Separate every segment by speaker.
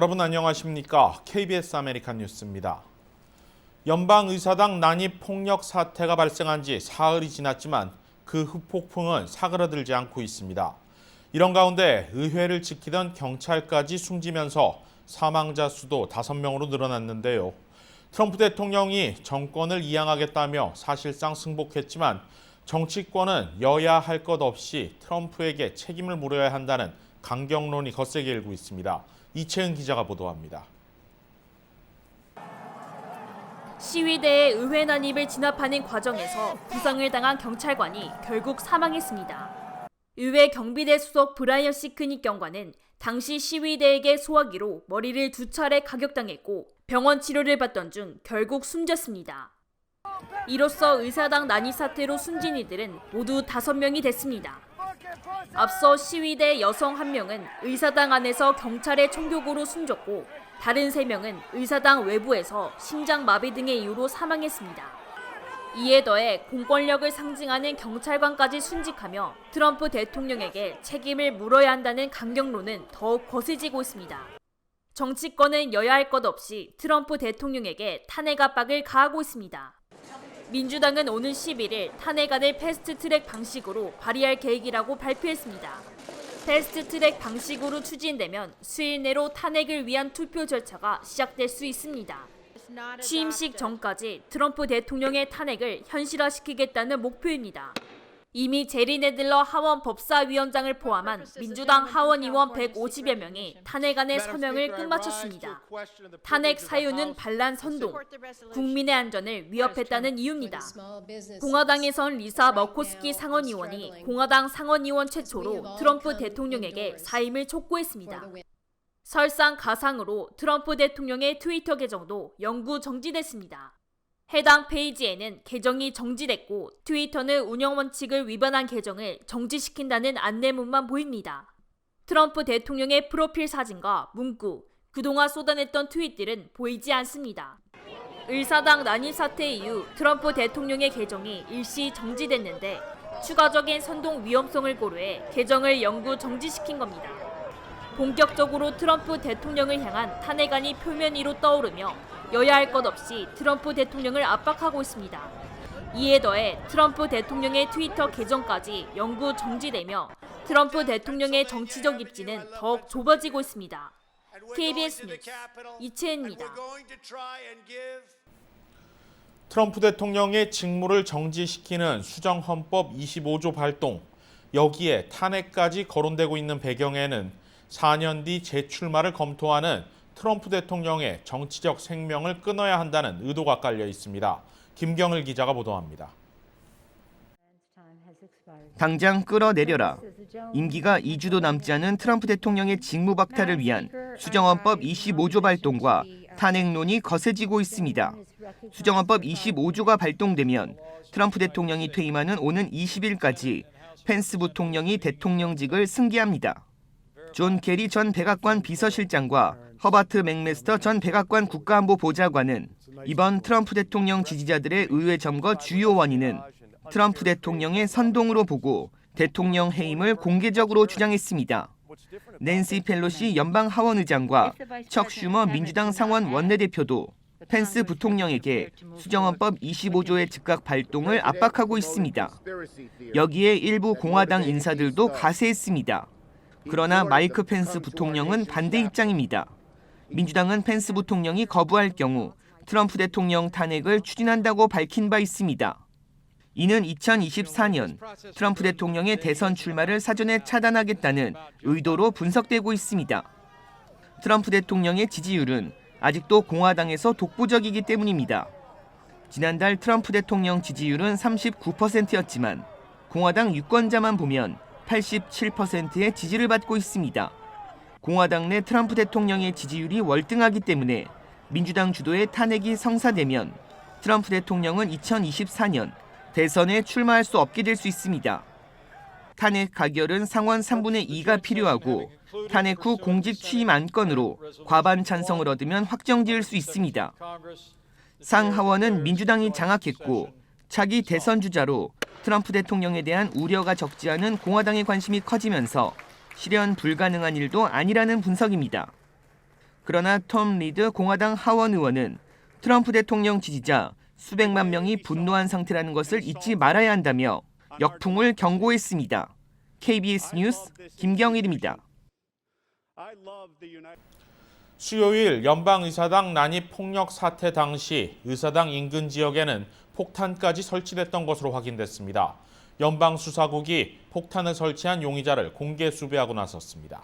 Speaker 1: 여러분 안녕하십니까? KBS 아메리칸 뉴스입니다. 연방의사당 난입 폭력 사태가 발생한 지 사흘이 지났지만 그 후폭풍은 사그라들지 않고 있습니다. 이런 가운데 의회를 지키던 경찰까지 숨지면서 사망자 수도 5명으로 늘어났는데요. 트럼프 대통령이 정권을 이양하겠다며 사실상 승복했지만 정치권은 여야 할 것 없이 트럼프에게 책임을 물어야 한다는 강경론이 거세게 일고 있습니다. 이채은 기자가 보도합니다.
Speaker 2: 시위대의 의회 난입을 진압하는 과정에서 부상을 당한 경찰관이 결국 사망했습니다. 의회 경비대 수석 브라이언 시크닉 경관은 당시 시위대에게 소화기로 머리를 2차례 가격당했고 병원 치료를 받던 중 결국 숨졌습니다. 이로써 의사당 난입 사태로 숨진 이들은 모두 5명이 됐습니다. 앞서 시위대 여성 1명은 의사당 안에서 경찰의 총격으로 숨졌고 다른 3명은 의사당 외부에서 심장마비 등의 이유로 사망했습니다. 이에 더해 공권력을 상징하는 경찰관까지 순직하며 트럼프 대통령에게 책임을 물어야 한다는 강경론은 더욱 거세지고 있습니다. 정치권은 여야 할 것 없이 트럼프 대통령에게 탄핵 압박을 가하고 있습니다. 민주당은 오는 11일 탄핵안을 패스트트랙 방식으로 발의할 계획이라고 발표했습니다. 패스트트랙 방식으로 추진되면 수일 내로 탄핵을 위한 투표 절차가 시작될 수 있습니다. 취임식 전까지 트럼프 대통령의 탄핵을 현실화시키겠다는 목표입니다. 이미 제리 네들러 하원 법사위원장을 포함한 민주당 하원 의원 150여 명이 탄핵안의 서명을 끝마쳤습니다. 탄핵 사유는 반란 선동, 국민의 안전을 위협했다는 이유입니다. 공화당에선 리사 머코스키 상원의원이 공화당 상원의원 최초로 트럼프 대통령에게 사임을 촉구했습니다. 설상 가상으로 트럼프 대통령의 트위터 계정도 영구 정지됐습니다. 해당 페이지에는 계정이 정지됐고 트위터는 운영 원칙을 위반한 계정을 정지시킨다는 안내문만 보입니다. 트럼프 대통령의 프로필 사진과 문구, 그동안 쏟아냈던 트윗들은 보이지 않습니다. 의사당 난입 사태 이후 트럼프 대통령의 계정이 일시 정지됐는데 추가적인 선동 위험성을 고려해 계정을 영구 정지시킨 겁니다. 본격적으로 트럼프 대통령을 향한 탄핵안이 표면 위로 떠오르며 여야 할 것 없이 트럼프 대통령을 압박하고 있습니다. 이에 더해 트럼프 대통령의 트위터 계정까지 영구 정지되며 트럼프 대통령의 정치적 입지는 더욱 좁아지고 있습니다. KBS 뉴스 이채은입니다.
Speaker 1: 트럼프 대통령의 직무를 정지시키는 수정헌법 25조 발동, 여기에 탄핵까지 거론되고 있는 배경에는 4년 뒤 재출마를 검토하는 트럼프 대통령의 정치적 생명을 끊어야 한다는 의도가 깔려 있습니다. 김경을 기자가 보도합니다.
Speaker 3: 당장 끌어내려라. 임기가 2주도 남지 않은 트럼프 대통령의 직무 박탈을 위한 수정헌법 25조 발동과 탄핵론이 거세지고 있습니다. 수정헌법 25조가 발동되면 트럼프 대통령이 퇴임하는 오는 20일까지 펜스 부통령이 대통령직을 승계합니다. 존 케리 전 백악관 비서실장과 허버트 맥메스터 전 백악관 국가안보보좌관은 이번 트럼프 대통령 지지자들의 의회 점거 주요 원인은 트럼프 대통령의 선동으로 보고 대통령 해임을 공개적으로 주장했습니다. 낸시 펠로시 연방 하원의장과 척 슈머 민주당 상원 원내대표도 펜스 부통령에게 수정헌법 25조의 즉각 발동을 압박하고 있습니다. 여기에 일부 공화당 인사들도 가세했습니다. 그러나 마이크 펜스 부통령은 반대 입장입니다. 민주당은 펜스 부통령이 거부할 경우 트럼프 대통령 탄핵을 추진한다고 밝힌 바 있습니다. 이는 2024년 트럼프 대통령의 대선 출마를 사전에 차단하겠다는 의도로 분석되고 있습니다. 트럼프 대통령의 지지율은 아직도 공화당에서 독보적이기 때문입니다. 지난달 트럼프 대통령 지지율은 39%였지만 공화당 유권자만 보면 87%의 지지를 받고 있습니다. 공화당 내 트럼프 대통령의 지지율이 월등하기 때문에 민주당 주도의 탄핵이 성사되면 트럼프 대통령은 2024년 대선에 출마할 수 없게 될 수 있습니다. 탄핵 가결은 상원 3분의 2가 필요하고 탄핵 후 공직 취임 안건으로 과반 찬성을 얻으면 확정지을 수 있습니다. 상하원은 민주당이 장악했고 차기 대선 주자로 트럼프 대통령에 대한 우려가 적지 않은 공화당의 관심이 커지면서 실현 불가능한 일도 아니라는 분석입니다. 그러나 톰 리드 공화당 하원 의원은 트럼프 대통령 지지자 수백만 명이 분노한 상태라는 것을 잊지 말아야 한다며 역풍을 경고했습니다. KBS 뉴스 김경일입니다.
Speaker 1: 수요일 연방의사당 난입 폭력 사태 당시 의사당 인근 지역에는 폭탄까지 설치됐던 것으로 확인됐습니다. 연방수사국이 폭탄을 설치한 용의자를 공개 수배하고 나섰습니다.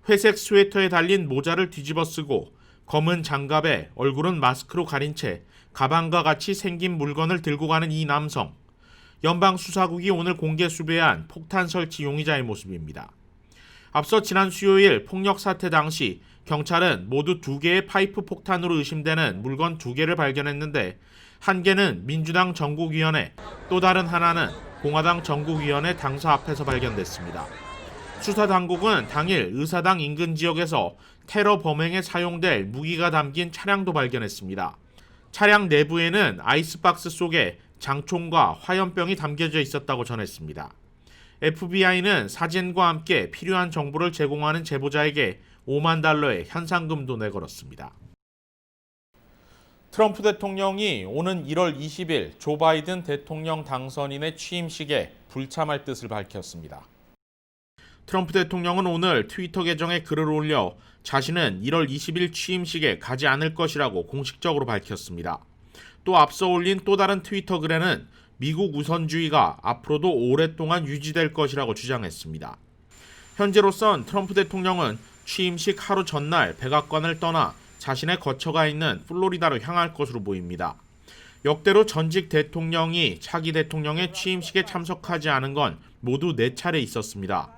Speaker 1: 회색 스웨터에 달린 모자를 뒤집어 쓰고 검은 장갑에 얼굴은 마스크로 가린 채 가방과 같이 생긴 물건을 들고 가는 이 남성. 연방수사국이 오늘 공개 수배한 폭탄 설치 용의자의 모습입니다. 앞서 지난 수요일 폭력 사태 당시 경찰은 모두 2개의 파이프 폭탄으로 의심되는 물건 2개를 발견했는데 한 개는 민주당 전국위원회, 또 다른 하나는 공화당 전국위원회 당사 앞에서 발견됐습니다. 수사당국은 당일 의사당 인근 지역에서 테러 범행에 사용될 무기가 담긴 차량도 발견했습니다. 차량 내부에는 아이스박스 속에 장총과 화염병이 담겨져 있었다고 전했습니다. FBI는 사진과 함께 필요한 정보를 제공하는 제보자에게 $50,000의 현상금도 내걸었습니다. 트럼프 대통령이 오는 1월 20일 조 바이든 대통령 당선인의 취임식에 불참할 뜻을 밝혔습니다. 트럼프 대통령은 오늘 트위터 계정에 글을 올려 자신은 1월 20일 취임식에 가지 않을 것이라고 공식적으로 밝혔습니다. 또 앞서 올린 또 다른 트위터 글에는 미국 우선주의가 앞으로도 오랫동안 유지될 것이라고 주장했습니다. 현재로선 트럼프 대통령은 취임식 하루 전날 백악관을 떠나 자신의 거처가 있는 플로리다로 향할 것으로 보입니다. 역대로 전직 대통령이 차기 대통령의 취임식에 참석하지 않은 건 모두 4차례 있었습니다.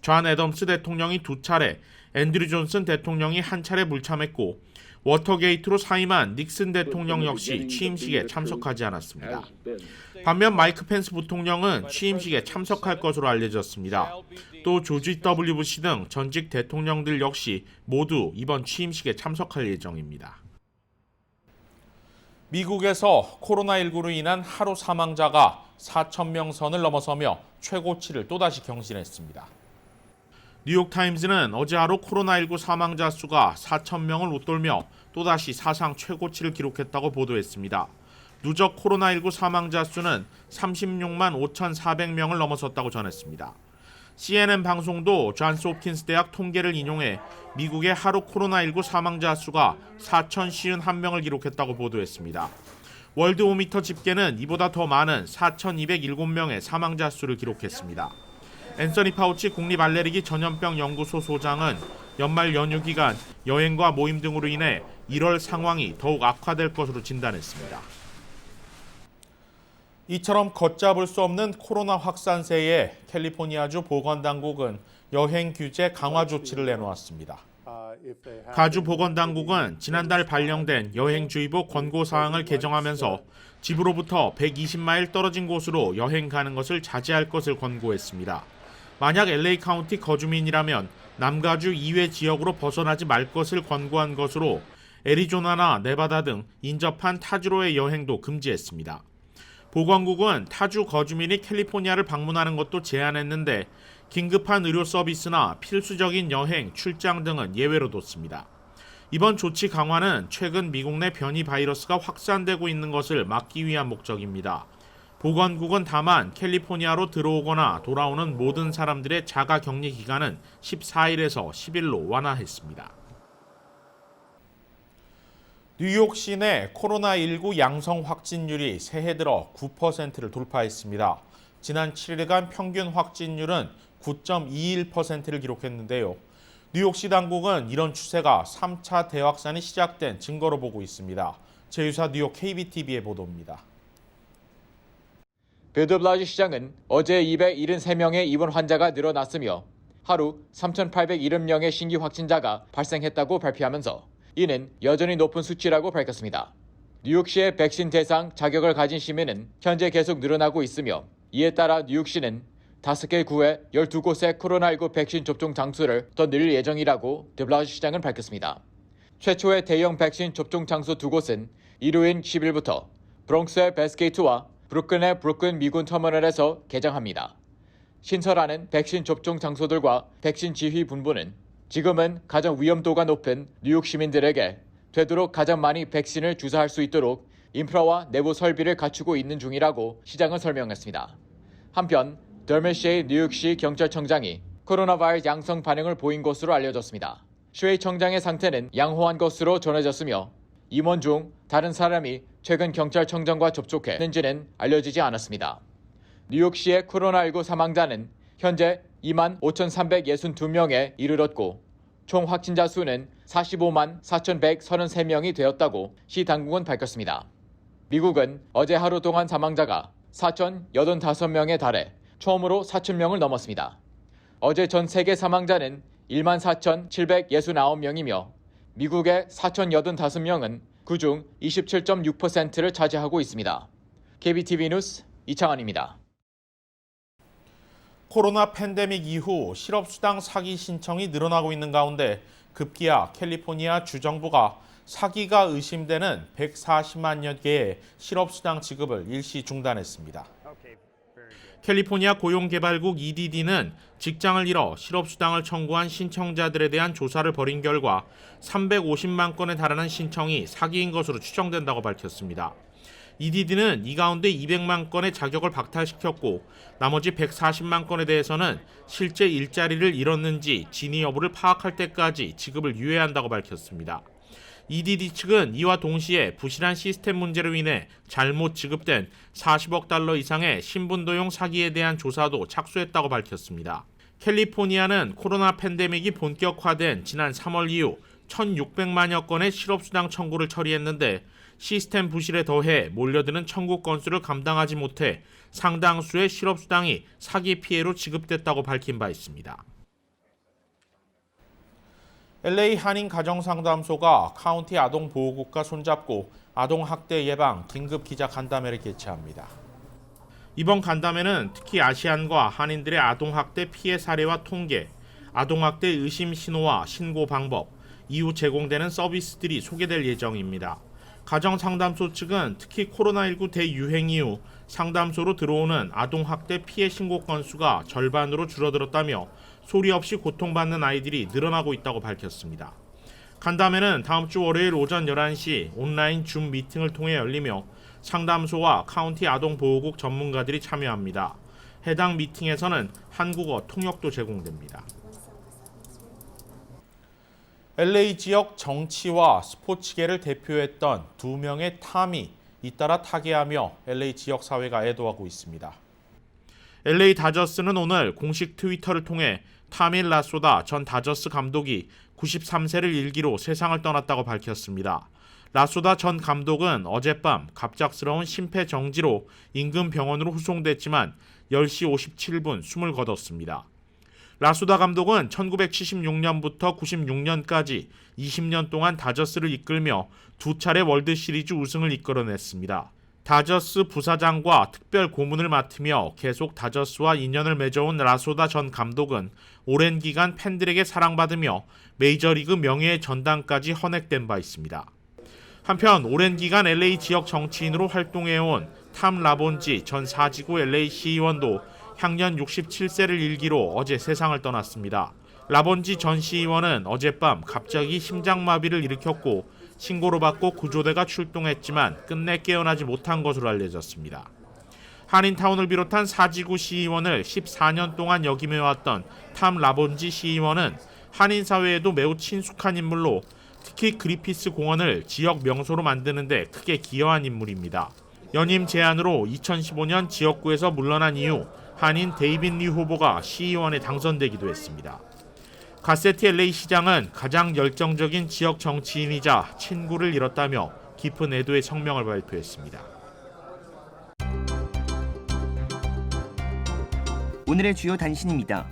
Speaker 1: 존 애덤스 대통령이 2차례, 앤드류 존슨 대통령이 1차례 불참했고 워터게이트로 사임한 닉슨 대통령 역시 취임식에 참석하지 않았습니다. 반면 마이크 펜스 부통령은 취임식에 참석할 것으로 알려졌습니다. 또 조지 W. 부시 등 전직 대통령들 역시 모두 이번 취임식에 참석할 예정입니다. 미국에서 코로나19로 인한 하루 사망자가 4,000명 선을 넘어서며 최고치를 또다시 경신했습니다. 뉴욕타임즈는 어제 하루 코로나19 사망자 수가 4,000명을 웃돌며 또다시 사상 최고치를 기록했다고 보도했습니다. 누적 코로나19 사망자 수는 36만 5,400명을 넘어섰다고 전했습니다. CNN 방송도 존스 홉킨스 대학 통계를 인용해 미국의 하루 코로나19 사망자 수가 4,051명을 기록했다고 보도했습니다. 월드오미터 집계는 이보다 더 많은 4,207명의 사망자 수를 기록했습니다. 앤서니 파우치 국립알레르기 전염병 연구소 소장은 연말 연휴 기간 여행과 모임 등으로 인해 1월 상황이 더욱 악화될 것으로 진단했습니다. 이처럼 걷잡을 수 없는 코로나 확산세에 캘리포니아주 보건당국은 여행 규제 강화 조치를 내놓았습니다. 가주 보건당국은 지난달 발령된 여행주의보 권고사항을 개정하면서 집으로부터 120마일 떨어진 곳으로 여행 가는 것을 자제할 것을 권고했습니다. 만약 LA 카운티 거주민이라면 남가주 이외 지역으로 벗어나지 말 것을 권고한 것으로 애리조나나 네바다 등 인접한 타주로의 여행도 금지했습니다. 보건국은 타주 거주민이 캘리포니아를 방문하는 것도 제한했는데 긴급한 의료 서비스나 필수적인 여행, 출장 등은 예외로 뒀습니다. 이번 조치 강화는 최근 미국 내 변이 바이러스가 확산되고 있는 것을 막기 위한 목적입니다. 보건국은 다만 캘리포니아로 들어오거나 돌아오는 모든 사람들의 자가 격리 기간은 14일에서 10일로 완화했습니다. 뉴욕 시내 코로나19 양성 확진율이 새해 들어 9%를 돌파했습니다. 지난 7일간 평균 확진율은 9.21%를 기록했는데요. 뉴욕시 당국은 이런 추세가 3차 대확산이 시작된 증거로 보고 있습니다. 제휴사 뉴욕 KBTV의 보도입니다.
Speaker 4: 빌드블라지 시장은 어제 273명의 입원 환자가 늘어났으며 하루 3,870명의 신규 확진자가 발생했다고 발표하면서 이는 여전히 높은 수치라고 밝혔습니다. 뉴욕시의 백신 대상 자격을 가진 시민은 현재 계속 늘어나고 있으며 이에 따라 뉴욕시는 5개 구에 12곳의 코로나19 백신 접종 장소를 더 늘릴 예정이라고 드블라지 시장은 밝혔습니다. 최초의 대형 백신 접종 장소 2곳은 일요일 10일부터 브롱스의 베스게이트와 브루클린의 브루클린 미군 터미널에서 개장합니다. 신설하는 백신 접종 장소들과 백신 지휘 분부는 지금은 가장 위험도가 높은 뉴욕 시민들에게 되도록 가장 많이 백신을 주사할 수 있도록 인프라와 내부 설비를 갖추고 있는 중이라고 시장은 설명했습니다. 한편 더메시의 뉴욕시 경찰청장이 코로나 바이러스 양성 반응을 보인 것으로 알려졌습니다. 쉐이 청장의 상태는 양호한 것으로 전해졌으며 임원 중 다른 사람이 최근 경찰청장과 접촉했는지는 알려지지 않았습니다. 뉴욕시의 코로나19 사망자는 현재 25,362명에 이르렀고 총 확진자 수는 45만 4,133명이 되었다고 시 당국은 밝혔습니다. 미국은 어제 하루 동안 사망자가 4,085명에 달해 처음으로 4,000명을 넘었습니다. 어제 전 세계 사망자는 14,769명이며 미국의 4,085명은 그중 27.6%를 차지하고 있습니다. KBTV 뉴스 이창환입니다.
Speaker 1: 코로나 팬데믹 이후 실업수당 사기 신청이 늘어나고 있는 가운데 급기야 캘리포니아 주정부가 사기가 의심되는 140만여 개의 실업수당 지급을 일시 중단했습니다. 캘리포니아 고용개발국 EDD는 직장을 잃어 실업수당을 청구한 신청자들에 대한 조사를 벌인 결과 350만 건에 달하는 신청이 사기인 것으로 추정된다고 밝혔습니다. EDD는 이 가운데 200만 건의 자격을 박탈시켰고 나머지 140만 건에 대해서는 실제 일자리를 잃었는지 진위 여부를 파악할 때까지 지급을 유예한다고 밝혔습니다. EDD 측은 이와 동시에 부실한 시스템 문제로 인해 잘못 지급된 40억 달러 이상의 신분도용 사기에 대한 조사도 착수했다고 밝혔습니다. 캘리포니아는 코로나 팬데믹이 본격화된 지난 3월 이후 1,600만여 건의 실업수당 청구를 처리했는데 시스템 부실에 더해 몰려드는 청구 건수를 감당하지 못해 상당수의 실업수당이 사기 피해로 지급됐다고 밝힌 바 있습니다. LA 한인가정상담소가 카운티 아동보호국과 손잡고 아동학대 예방 긴급 기자 간담회를 개최합니다. 이번 간담회는 특히 아시안과 한인들의 아동학대 피해 사례와 통계, 아동학대 의심 신호와 신고 방법, 이후 제공되는 서비스들이 소개될 예정입니다. 가정상담소 측은 특히 코로나19 대유행 이후 상담소로 들어오는 아동학대 피해 신고 건수가 절반으로 줄어들었다며 소리 없이 고통받는 아이들이 늘어나고 있다고 밝혔습니다. 간담회는 다음 주 월요일 오전 11시 온라인 줌 미팅을 통해 열리며 상담소와 카운티 아동보호국 전문가들이 참여합니다. 해당 미팅에서는 한국어 통역도 제공됩니다. LA 지역 정치와 스포츠계를 대표했던 2명의 탐이 잇따라 타계하며 LA 지역 사회가 애도하고 있습니다. LA 다저스는 오늘 공식 트위터를 통해 타밀 라소다 전 다저스 감독이 93세를 일기로 세상을 떠났다고 밝혔습니다. 라소다 전 감독은 어젯밤 갑작스러운 심폐정지로 인근 병원으로 후송됐지만 10시 57분 숨을 거뒀습니다. 라소다 감독은 1976년부터 96년까지 20년 동안 다저스를 이끌며 2차례 월드시리즈 우승을 이끌어냈습니다. 다저스 부사장과 특별 고문을 맡으며 계속 다저스와 인연을 맺어온 라소다 전 감독은 오랜 기간 팬들에게 사랑받으며 메이저리그 명예의 전당까지 헌액된 바 있습니다. 한편 오랜 기간 LA 지역 정치인으로 활동해온 탐 라본지 전 사지구 LA 시의원도 향년 67세를 일기로 어제 세상을 떠났습니다. 라본지 전 시의원은 어젯밤 갑자기 심장마비를 일으켰고 신고를 받고 구조대가 출동했지만 끝내 깨어나지 못한 것으로 알려졌습니다. 한인타운을 비롯한 사지구 시의원을 14년 동안 역임해왔던 탐 라본지 시의원은 한인사회에도 매우 친숙한 인물로 특히 그리피스 공원을 지역 명소로 만드는 데 크게 기여한 인물입니다. 연임 제안으로 2015년 지역구에서 물러난 이후 한인 데이빗 리 후보가 시의원에 당선되기도 했습니다. 가세티 LA 시장은 가장 열정적인 지역 정치인이자 친구를 잃었다며 깊은 애도의 성명을 발표했습니다.
Speaker 3: 오늘의 주요 단신입니다.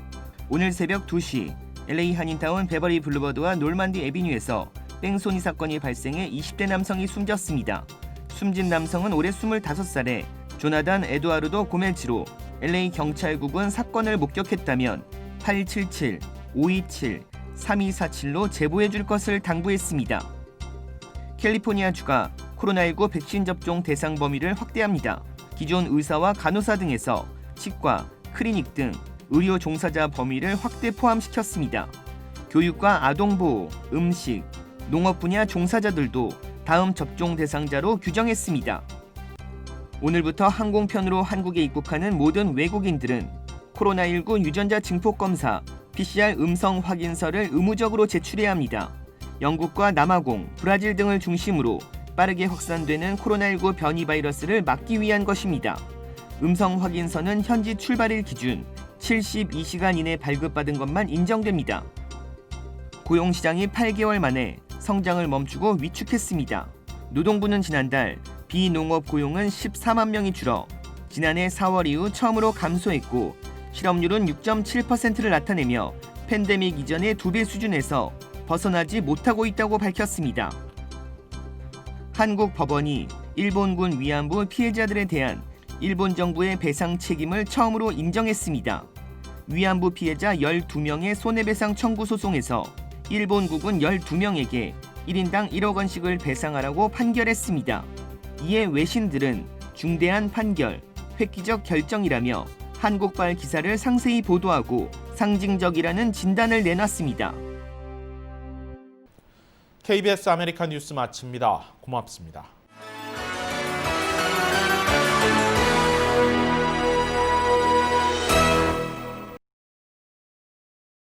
Speaker 3: 오늘 새벽 2시 LA 한인타운 베버리 블루버드와 놀만디 애비뉴에서 뺑소니 사건이 발생해 20대 남성이 숨졌습니다. 숨진 남성은 올해 25살에 조나단 에두아르도 고멜치로 LA 경찰국은 사건을 목격했다면 877-527-3247로 제보해 줄 것을 당부했습니다. 캘리포니아주가 코로나19 백신 접종 대상 범위를 확대합니다. 기존 의사와 간호사 등에서 치과, 클리닉 등 의료 종사자 범위를 확대 포함시켰습니다. 교육과 아동보호, 음식, 농업 분야 종사자들도 다음 접종 대상자로 규정했습니다. 오늘부터 항공편으로 한국에 입국하는 모든 외국인들은 코로나19 유전자 증폭검사, PCR 음성 확인서를 의무적으로 제출해야 합니다. 영국과 남아공, 브라질 등을 중심으로 빠르게 확산되는 코로나19 변이 바이러스를 막기 위한 것입니다. 음성 확인서는 현지 출발일 기준 72시간 이내 발급받은 것만 인정됩니다. 고용시장이 8개월 만에 성장을 멈추고 위축했습니다. 노동부는 지난달 비농업 고용은 14만 명이 줄어 지난해 4월 이후 처음으로 감소했고 실업률은 6.7%를 나타내며 팬데믹 이전의 2배 수준에서 벗어나지 못하고 있다고 밝혔습니다. 한국 법원이 일본군 위안부 피해자들에 대한 일본 정부의 배상 책임을 처음으로 인정했습니다. 위안부 피해자 12명의 손해배상 청구 소송에서 일본국은 12명에게 1인당 1억 원씩을 배상하라고 판결했습니다. 이에 외신들은 중대한 판결, 획기적 결정이라며 한국발 기사를 상세히 보도하고 상징적이라는 진단을 내놨습니다.
Speaker 1: KBS 아메리칸 뉴스 마칩니다. 고맙습니다.